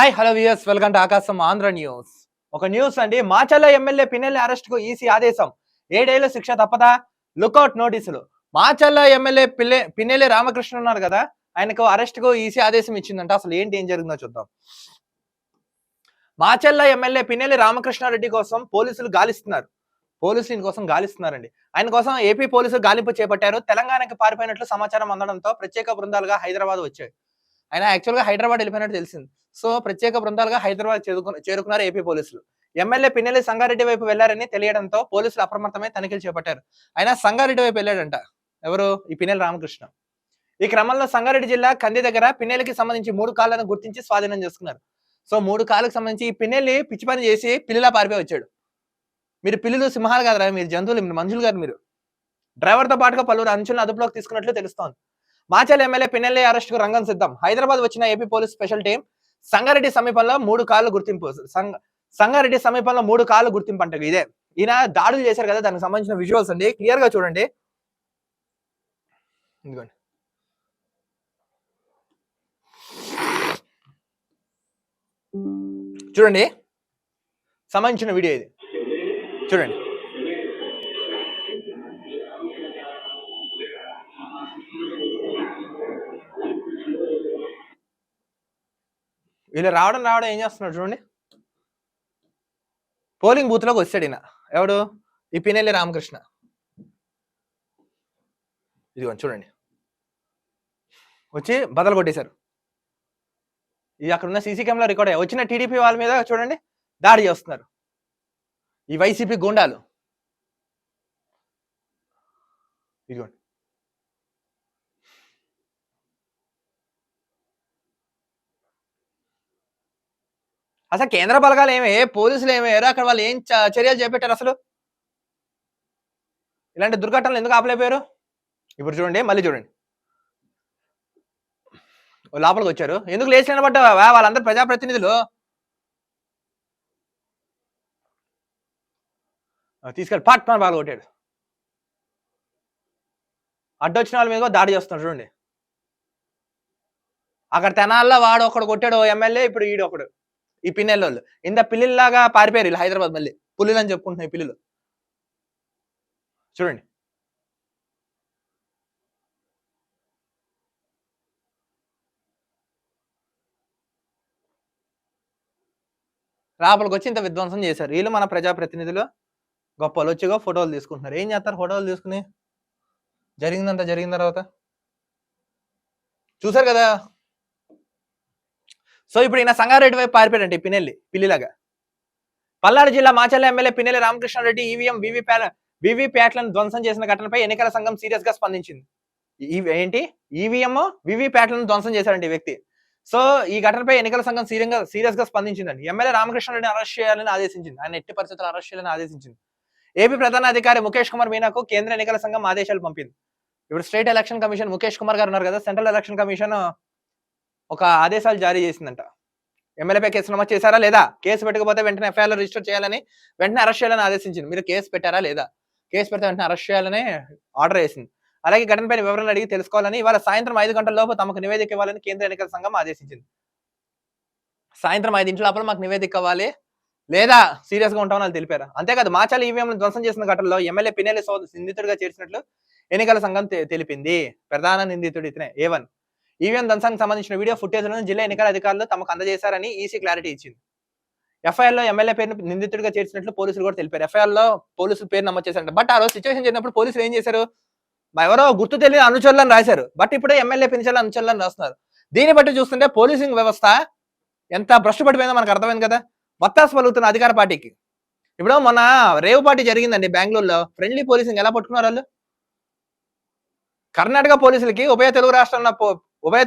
Hi hello viewers, welcome to ఆకాశం Andhra news. ఒక news అండి. మాచర్ల ఎమ్మెల్యే పిన్నెల్లి అరెస్ట్ కు ఈసీ ఆదేశం. 7 ఏళ్ల శిక్ష తప్పదా? లుకౌట్ నోటీసులు. మాచర్ల ఎమ్మెల్యే పిన్నెల్లి రామకృష్ణ ఉన్నారు కదా, ఆయనకు అరెస్ట్ కు ఈసీ ఆదేశం ఇచ్చిందంట. అసలు ఏం జరిగిందో చూద్దాం. మాచర్ల ఎమ్మెల్యే పిన్నెల్లి రామకృష్ణారెడ్డి కోసం పోలీసులు గాలిస్తున్నారు. గాలిస్తున్నారండి. ఆయన కోసం ఏపీ పోలీసులు గాలింపు చేపట్టారు. తెలంగాణకి పారిపోయినట్లు సమాచారం అందడంతో ప్రత్యేక బృందాలుగా హైదరాబాద్ వచ్చాయి. ఆయన యాక్చువల్గా హైదరాబాద్ వెళ్ళిపోయినట్టు తెలిసింది. సో ప్రత్యేక బృందాలుగా హైదరాబాద్ చేరుకున్నారు ఏపీ పోలీసులు. ఎమ్మెల్యే పిన్నెల్లి సంగారెడ్డి వైపు వెళ్లారని తెలియడంతో పోలీసులు అప్రమత్తమై తనిఖీలు చేపట్టారు. ఆయన సంగారెడ్డి వైపు వెళ్ళాడంట. ఎవరు? ఈ పిన్నెల్లి రామకృష్ణ. ఈ క్రమంలో సంగారెడ్డి జిల్లా కంది దగ్గర పిన్నెల్లికి సంబంధించి 3 కాళ్లను గుర్తించి స్వాధీనం చేసుకున్నారు. సో 3 కాళ్ళకు సంబంధించి ఈ పిన్నెల్లి పిచ్చి పని చేసి పిల్లిలా పారిపోయి వచ్చాడు. మీరు పిల్లులు సింహాలు కాదురా, మీరు జంతువులు, మీరు మనుషులు కాదు. మీరు డ్రైవర్తో పాటుగా పలువురు అంచులను అదుపులోకి తీసుకున్నట్లు తెలుస్తోంది. మాచర్ల ఎమ్మెల్యే పిన్నెల్లి అరెస్ట్ కు రంగం సిద్ధం. హైదరాబాద్ వచ్చిన AP police special team Sangareddy సమీపంలో 3 కాళ్ళు గుర్తింపు. సంగారెడ్డి సమీపంలో 3 కాళ్ళు గుర్తింపు అంటే ఇదే. ఈయన దాడులు చేశారు కదా, దానికి సంబంధించిన విజువల్స్ అండి. క్లియర్ గా చూడండి. ఇదిగోండి. చూడండి, సంబంధించిన వీడియో ఇది. చూడండి. వీళ్ళు రావడం ఏం చేస్తున్నాడు చూడండి. పోలింగ్ బూత్ లోకి వచ్చాడు ఈయన. ఎవడు? ఈ పిన్నెల్లి రామకృష్ణ. ఇదిగోండి చూడండి, వచ్చి బదలు కొట్టేశారు. ఇది అక్కడ ఉన్న సీసీ కెమెరా రికార్డ్ అయ్యా. వచ్చిన టీడీపీ వాళ్ళ మీద చూడండి దాడి చేస్తున్నారు ఈ వైసీపీ గుండాలు. ఇదిగోండి. అసలు కేంద్ర బలగాలు పోలీసులు ఏమయ్యారు అక్కడ? వాళ్ళు ఏం చర్యలు చేపట్టారు అసలు? ఇలాంటి దుర్ఘటనలు ఎందుకు ఆపలేకపోయారు? ఇప్పుడు చూడండి, మళ్ళీ చూడండి. లోపలికి వచ్చారు. ఎందుకు లేచి నిలబడ్డావా? వాళ్ళందరూ ప్రజాప్రతినిధులు. తీసుకెళ్ళి పాట్ మన బాగా కొట్టాడు. అడ్డొచ్చిన వాళ్ళ మీద దాడి చేస్తున్నాడు చూడండి. అక్కడ తెనాల్లో వాడు ఒకడు కొట్టాడు ఎమ్మెల్యే, ఇప్పుడు ఈడు ఒకడు. ఈ పిన్నెల్లోళ్ళు ఇంత పిల్లిలాగా పారిపోయారు వీళ్ళు హైదరాబాద్. మళ్ళీ పుల్లిలు అని చెప్పుకుంటున్నాయి పిల్లులు. చూడండి. లోపలికి వచ్చి ఇంత విధ్వంసం చేశారు వీళ్ళు. మన ప్రజాప్రతినిధులు గొప్పలు వచ్చిగా ఫోటోలు తీసుకుంటున్నారు. ఏం చేస్తారు ఫోటోలు తీసుకుని? జరిగిందంతా జరిగిన తర్వాత చూసారు కదా. సో ఇప్పుడు ఈయన సంగారెడ్డి వైపు పారిపోయాడంటే పిల్లిలాగా. పల్నాడు జిల్లా మాచర్ల ఎమ్మెల్యే పిన్నెల్లి రామకృష్ణారెడ్డి ఈవీఎం వీవీప్యాట్లను ధ్వంసం చేసిన ఘటనపై ఎన్నికల సంఘం సీరియస్ గా స్పందించింది. ఈవీఎం వీవీప్యాట్లను ధ్వంసం చేశారండి ఈ వ్యక్తి. సో ఈ ఘటనపై ఎన్నికల సంఘం సీరియస్ గా స్పందించిందండి. ఎమ్మెల్యే రామకృష్ణారెడ్డిని అరెస్ట్ చేయాలని ఆదేశించింది. ఆయన ఎట్టి పరిస్థితుల్లో అరెస్ట్ చేయాలని ఆదేశించింది. ఏపీ ప్రధాన అధికారి ముఖేష్ కుమార్ మీనాకు కేంద్ర ఎన్నికల సంఘం ఆదేశాలు పంపింది. ఇప్పుడు state election commission Mukesh Kumar గారు ఉన్నారు కదా, సెంట్రల్ ఎలక్షన్ కమిషన్ ఒక ఆదేశాలు జారీ చేసిందంట. ఎమ్మెల్యేపై కేసు నమోదు చేశారా లేదా, కేసు పెట్టకపోతే వెంటనే ఎఫ్ఐఆర్ రిజిస్టర్ చేయాలని, వెంటనే అరెస్ట్ చేయాలని ఆదేశించింది. మీరు కేసు పెట్టారా లేదా, కేసు పెడితే వెంటనే అరెస్ట్ చేయాలని ఆర్డర్ వేసింది. అలాగే ఘటనపై వివరాలు అడిగి తెలుసుకోవాలని, ఇవాళ సాయంత్రం 5 గంటల లోపు తమకు నివేదిక ఇవ్వాలని కేంద్ర ఎన్నికల సంఘం ఆదేశించింది. సాయంత్రం 5 లోపల మాకు నివేదిక ఇవ్వాలి, లేదా సీరియస్ గా ఉంటామని తెలిపారు. అంతేకాదు మాచర్ల ఈవీఎంలను ధ్వంసం చేసిన ఘటనలో ఎమ్మెల్యే పిన్నెల్లి నిందితుడిగా చేర్చినట్లు ఎన్నికల సంఘం తెలిపింది. ప్రధాన నిందితుడు ఇతనే A1. ఈవీఎం ధ్వంసానికి సంబంధించిన వీడియో ఫుటేజ్లను జిల్లా ఎన్నికల అధికారులు తమకు అందజేశారని ఈసీ క్లారిటీ ఇచ్చింది. ఎఫ్ఐఆర్ లో ఎమ్మెల్యే పేరును నిందితుడిగా చేర్చినట్లు పోలీసులు కూడా తెలిపారు. ఎఫ్ఐఆర్ లో పోలీసులు పేరు నమోదు చేశారు. బట్ ఆ రోజు సిచ్యువేషన్ జరిగినప్పుడు పోలీసులు ఏం చేశారు? ఎవరో గుర్తు తెలియని అనుచరులను రాశారు. బట్ ఇప్పుడు ఎమ్మెల్యే పినిచర్ల అనుచరులను రాస్తున్నారు. దీన్ని బట్టి చూస్తుంటే పోలీసింగ్ వ్యవస్థ ఎంత భ్రష్టుపడిపోయిందో మనకు అర్థమైంది కదా. వత్తాసు పలుకుతున్న అధికార పార్టీకి. ఇప్పుడు మొన్న రేవు పార్టీ జరిగిందండి బెంగళూరులో. ఫ్రెండ్లీ పోలీసింగ్ ఎలా పట్టుకున్నారు వాళ్ళు? కర్ణాటక పోలీసులకి ఉభయ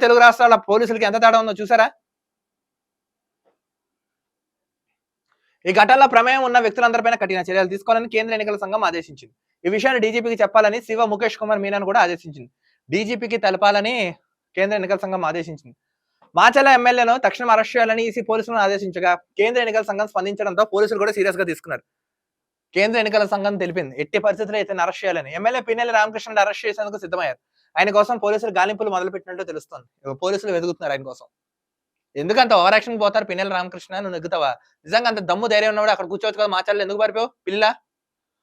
తెలుగు రాష్ట్రాల పోలీసులకి ఎంత తేడా ఉందో చూసారా? ఈ ఘటనలో ప్రమేయం ఉన్న వ్యక్తులందరిపైన కఠిన చర్యలు తీసుకోవాలని కేంద్ర ఎన్నికల సంఘం ఆదేశించింది. ఈ విషయాన్ని డీజీపీకి చెప్పాలని శివ ముఖేష్ కుమార్ మీనాను కూడా ఆదేశించింది. డీజీపీకి తెలపాలని కేంద్ర ఎన్నికల సంఘం ఆదేశించింది. మాచర్ల ఎమ్మెల్యేను తక్షణం అరెస్ట్ చేయాలని ఈసీ పోలీసులను ఆదేశించగా కేంద్ర ఎన్నికల సంఘం స్పందించడంతో పోలీసులు కూడా సీరియస్ గా తీసుకున్నారు. కేంద్ర ఎన్నికల సంఘం తెలిపింది ఎట్టి పరిస్థితుల్లో ఇతను అరెస్ట్ చేయాలని. ఎమ్మెల్యే పిన్నెల్లి రామకృష్ణ అరెస్ట్ చేసేందుకు సిద్ధమయ్యారు. ఆయన కోసం పోలీసులు గాలింపులు మొదలుపెట్టినట్టు తెలుస్తోంది. పోలీసులు వెతుకుతున్నారు ఆయన కోసం. ఎందుకంత ఓవర్ యాక్షన్ పోతారు పిన్నెల రామకృష్ణ, నువ్వు నెగ్గుతావా? నిజంగా అంత దమ్ము ధైర్యం ఉన్నవాడు అక్కడ కూర్చోవచ్చు కదా, మాచర్లలో ఎందుకు పారిపోయావు పిల్ల?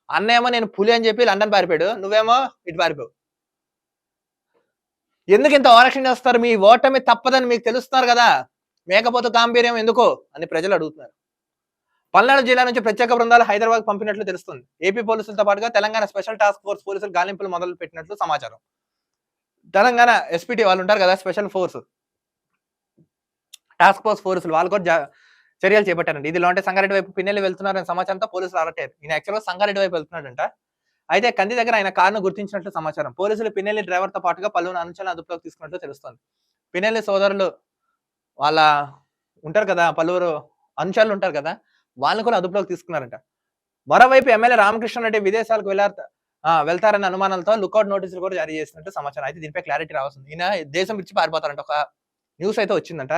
అన్న ఏమో నేను పులి అని చెప్పి లండన్ పారిపోయాడు, నువ్వేమో ఇటు పారిపోయావు. ఎందుకు ఇంత ఓవర్ యాక్షన్ చేస్తారు? మీ ఓటమి తప్పదని మీకు తెలుస్తున్నారు కదా, మేకపోతే గాంభీర్యం ఎందుకు అని ప్రజలు అడుగుతున్నారు. పల్నాడు జిల్లా నుంచి ప్రత్యేక బృందాలు హైదరాబాద్ పంపినట్లు తెలుస్తుంది. ఏపీ పోలీసులతో పాటుగా తెలంగాణ స్పెషల్ టాస్క్ ఫోర్స్ పోలీసులు గాలింపులు మొదలు పెట్టినట్లు సమాచారం. తెలంగాణ ఎస్పీటీ వాళ్ళు ఉంటారు కదా, స్పెషల్ ఫోర్స్ టాస్క్ ఫోర్స్ పోలీసులు వాళ్ళు కూడా చర్యలు చేపట్టారండి. ఇదిలో అంటే సంగారెడ్డి వైపు పిన్నెల్లి వెళ్తున్నారనే సమాచారంతో పోలీసులు అలర్ట్ అయ్యారు. ఈయన యాక్చువల్గా సంగారెడ్డి వైపు వెళ్తున్నాడంట. అయితే కంది దగ్గర ఆయన కారును గుర్తించినట్లు సమాచారం. పోలీసులు పిన్నెల్లి డ్రైవర్ తో పాటుగా పలువురు అనుచరులను అదుపులోకి తీసుకున్నట్లు తెలుస్తోంది. పిన్నెల్లి సోదరులు వాళ్ళ ఉంటారు కదా, పలువురు అనుచరులు ఉంటారు కదా, వాళ్ళని కూడా అదుపులోకి తీసుకున్నారంట. మరోవైపు ఎమ్మెల్యే రామకృష్ణారెడ్డి విదేశాలకు వెళ్తారన్న అనుమానాలతో లుకౌట్ నోటీసులు కూడా జారీ చేసినట్టు సమాచారం. అయితే దీనిపై క్లారిటీ రావాల్సింది. ఈయన దేశం విడిచి పారిపోతారంట, ఒక న్యూస్ అయితే వచ్చిందంట.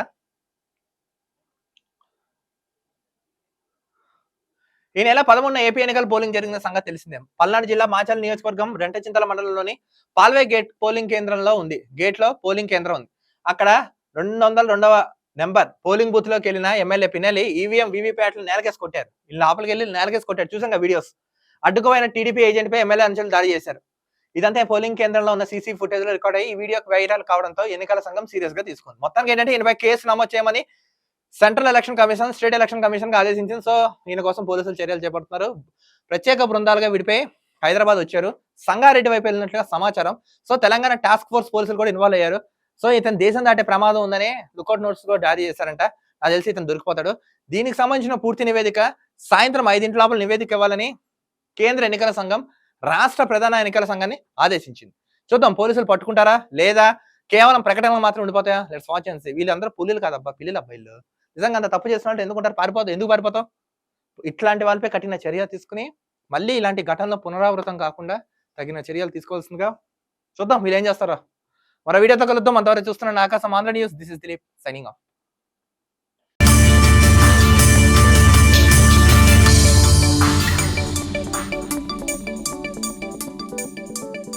ఈ నెల 11న ఏపీ ఎన్నికల పోలింగ్ జరిగిన సంగతి తెలిసిందే. పల్నాడు జిల్లా మాచర్ల నియోజకవర్గం రెంటచింతల మండలంలోని పాల్వే గేట్ పోలింగ్ కేంద్రంలో ఉంది. గేట్ లో పోలింగ్ కేంద్రం ఉంది. అక్కడ 202వ నెంబర్ పోలింగ్ బూత్ లోకి వెళ్ళిన ఎమ్మెల్యే పిన్నెల్లి ఈవీఎం వీవీప్యాట్లు నేలకేసి కొట్టారు. వీళ్ళు లోపలికి వెళ్ళి నేలకేసి కొట్టారు. చూసాం వీడియోస్. అడ్డుకోమైన టీడీపీ ఏజెంట్ పై ఎమ్మెల్యే అనుచరులు దాడి చేశారు. ఇదంతా పోలింగ్ కేంద్రంలో ఉన్న సీసీ ఫుటేజ్ లో రికార్డ్ అయ్యి ఈ వీడియో వైరల్ కావడంతో ఎన్నికల సంఘం సీరియస్ గా తీసుకుంది. మొత్తానికి ఏంటంటే ఈయనపై కేసు నమోదు చేయమని central election commission, state election commission ఆదేశించింది. సో ఈయన కోసం పోలీసులు చర్యలు చేపడుతున్నారు. ప్రత్యేక బృందాలుగా విడిపోయి హైదరాబాద్ వచ్చారు. సంగారెడ్డి వైపు వెళ్ళినట్లుగా సమాచారం. సో తెలంగాణ టాస్క్ ఫోర్స్ పోలీసులు కూడా ఇన్వాల్వ్ అయ్యారు. సో ఇతను దేశం దాటే ప్రమాదం ఉందని లుకౌట్ నోట్స్ కూడా జారీ చేశారంట. నాకు తెలిసి ఇతను దొరికిపోతాడు. దీనికి సంబంధించిన పూర్తి నివేదిక సాయంత్రం 5 లోపల నివేదిక ఇవ్వాలని కేంద్ర ఎన్నికల సంఘం రాష్ట్ర ప్రధాన ఎన్నికల సంఘాన్ని ఆదేశించింది. చూద్దాం పోలీసులు పట్టుకుంటారా లేదా కేవలం ప్రకటనలు మాత్రం ఉండిపోతాయా? Let's watch and see. వీళ్ళందరూ పుల్లులు కాదబ్బా, పిల్లలు అబ్బాయిలు. నిజంగా అంత తప్పు చేస్తున్నట్టు ఎందుకుంటారు? ఎందుకు పారిపోతావు? ఇట్లాంటి వాళ్ళపై కఠిన చర్య తీసుకుని మళ్ళీ ఇలాంటి ఘటనలు పునరావృతం కాకుండా తగిన చర్యలు తీసుకోవాల్సిందిగా చూద్దాం వీళ్ళు ఏం చేస్తారో. మరో వీడియోతో కలుద్దాం. అంతవరకు చూస్తున్న ఆకాశం Andhra news. This is Dilip signing off.